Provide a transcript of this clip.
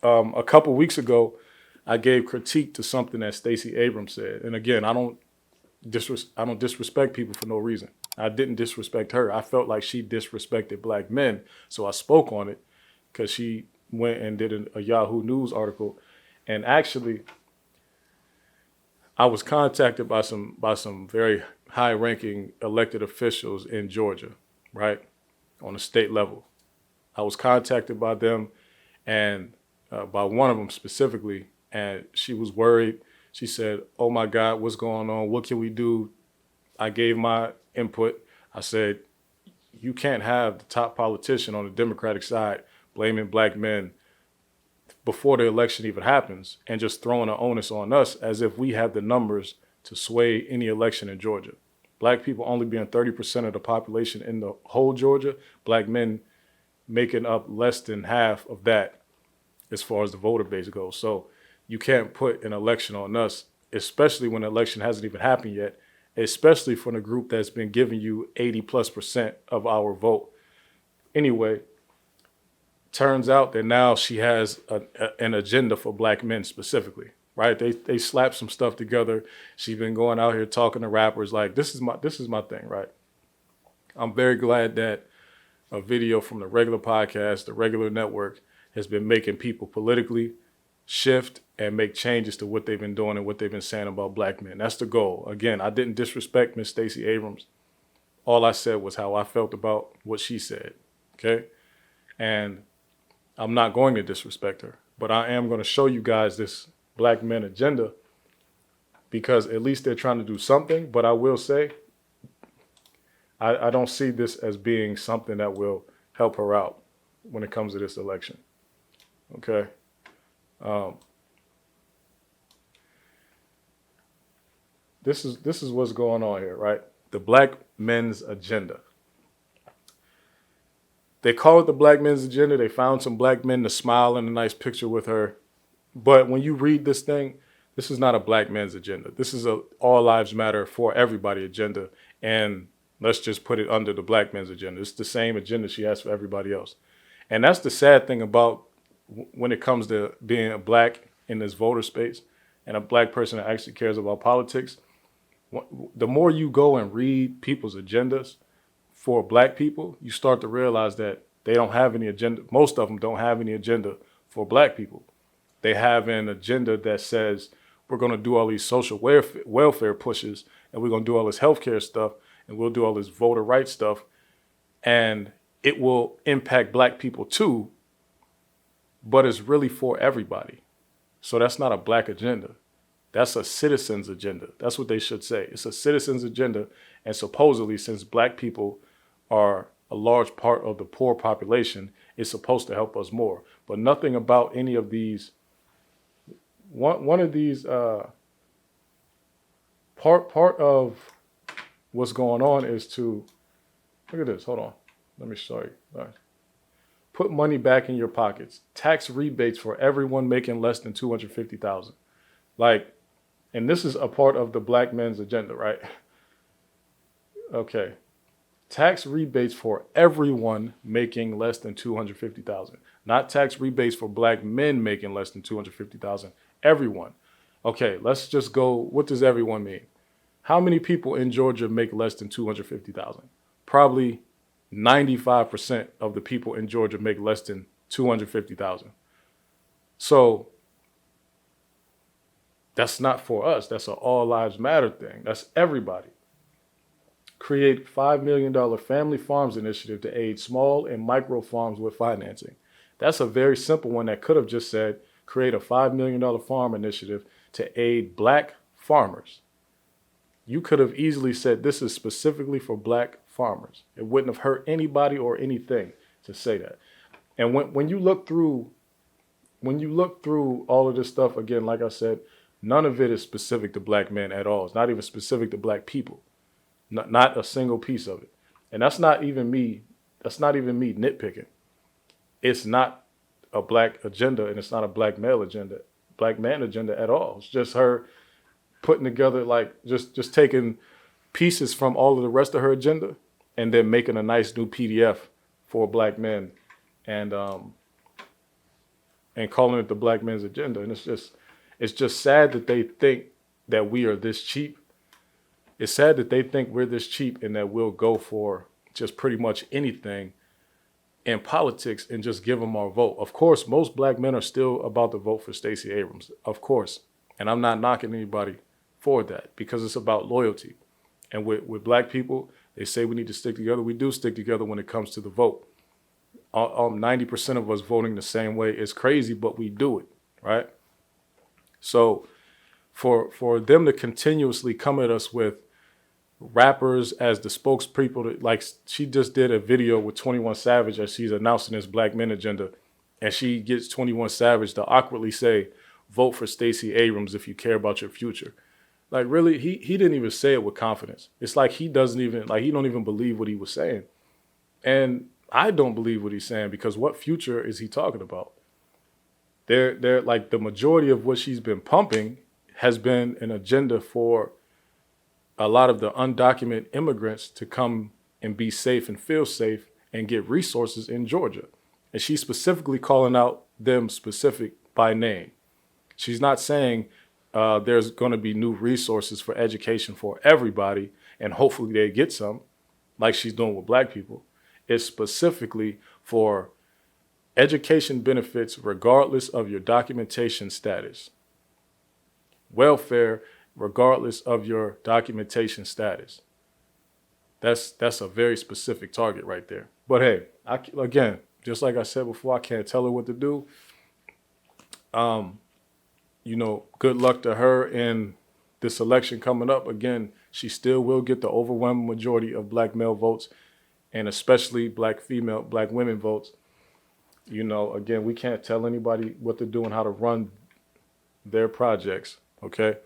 a couple weeks ago, I gave critique to something that Stacey Abrams said. And again, I don't disrespect people for no reason. I didn't disrespect her. I felt like she disrespected black men. So I spoke on it because she went and did a Yahoo News article. And actually, I was contacted by some very high-ranking elected officials in Georgia, right, on a state level. I was contacted by them and by one of them specifically, and she was worried. She said, "Oh my God, what's going on? What can we do?" I gave my input. I said, "You can't have the top politician on the Democratic side blaming black men before the election even happens and just throwing the onus on us as if we have the numbers to sway any election in Georgia. Black people only being 30% of the population in the whole Georgia, black men making up less than half of that as far as the voter base goes. So you can't put an election on us, especially when the election hasn't even happened yet, especially from a group that's been giving you 80+% of our vote. Anyway, turns out that now she has an agenda for black men specifically, right? They slapped some stuff together. She's been going out here talking to rappers like, this is my thing, right? I'm very glad that a video from the regular podcast, the regular network, has been making people politically shift and make changes to what they've been doing and what they've been saying about black men. That's the goal. Again, I didn't disrespect Miss Stacey Abrams. All I said was how I felt about what she said, okay? And I'm not going to disrespect her, but I am going to show you guys this black men agenda because at least they're trying to do something. But I will say, I don't see this as being something that will help her out when it comes to this election. Okay. This is what's going on here, right? The black men's agenda. They call it the black men's agenda. They found some black men to smile in a nice picture with her. But when you read this thing, this is not a black men's agenda. This is a all lives matter for everybody agenda. And let's just put it under the black men's agenda. It's the same agenda she has for everybody else. And that's the sad thing about when it comes to being a black in this voter space and a black person that actually cares about politics. The more you go and read people's agendas for black people, you start to realize that they don't have any agenda. Most of them don't have any agenda for black people. They have an agenda that says we're going to do all these social welfare pushes and we're going to do all this healthcare stuff and we'll do all this voter rights stuff. And it will impact black people too, but it's really for everybody. So that's not a black agenda. That's a citizen's agenda. That's what they should say. It's a citizen's agenda. And supposedly, since black people are a large part of the poor population, it's supposed to help us more. But nothing about any of these, one of these, part of what's going on is to, look at this, hold on. Let me show you. All right. Put money back in your pockets. Tax rebates for everyone making less than $250,000. Like, and this is a part of the black men's agenda, right? Okay. Tax rebates for everyone making less than $250,000. Not tax rebates for black men making less than $250,000. Everyone. Okay, let's just go. What does everyone mean? How many people in Georgia make less than $250,000? Probably 95% of the people in Georgia make less than $250,000. So that's not for us. That's an all lives matter thing. That's everybody. Create $5 million family farms initiative to aid small and micro farms with financing. That's a very simple one that could have just said, create a $5 million farm initiative to aid black farmers. You could have easily said this is specifically for black farmers. It wouldn't have hurt anybody or anything to say that. And when you look through all of this stuff, again, like I said, none of it is specific to black men at all. It's not even specific to black people. Not a single piece of it. And that's not even me nitpicking. It's not a black agenda and it's not a black man agenda at all. It's just her putting together, like, just taking pieces from all of the rest of her agenda and then making a nice new PDF for black men. And and calling it the black men's agenda. And it's just sad that they think that we are this cheap. It's sad that they think we're this cheap and that we'll go for just pretty much anything in politics and just give them our vote. Of course, most black men are still about to vote for Stacey Abrams, of course. And I'm not knocking anybody for that because it's about loyalty. And with black people, they say we need to stick together. We do stick together when it comes to the vote. 90% of us voting the same way is crazy, but we do it, right? So for them to continuously come at us with rappers as the spokespeople, like she just did a video with 21 Savage as she's announcing this black men agenda, and she gets 21 Savage to awkwardly say, vote for Stacey Abrams if you care about your future. Like, really, he didn't even say it with confidence. It's like he don't even believe what he was saying. And I don't believe what he's saying, because what future is he talking about? They're like, the majority of what she's been pumping has been an agenda for a lot of the undocumented immigrants to come and be safe and feel safe and get resources in Georgia. And she's specifically calling out them specific by name. She's not saying there's going to be new resources for education for everybody and hopefully they get some, like she's doing with black people. It's specifically for education benefits regardless of your documentation status. Welfare regardless of your documentation status. That's a very specific target right there. But hey, again, just like I said before, I can't tell her what to do. Good luck to her in this election coming up. Again, she still will get the overwhelming majority of black male votes, and especially black women votes. Again, we can't tell anybody what to do and how to run their projects, okay?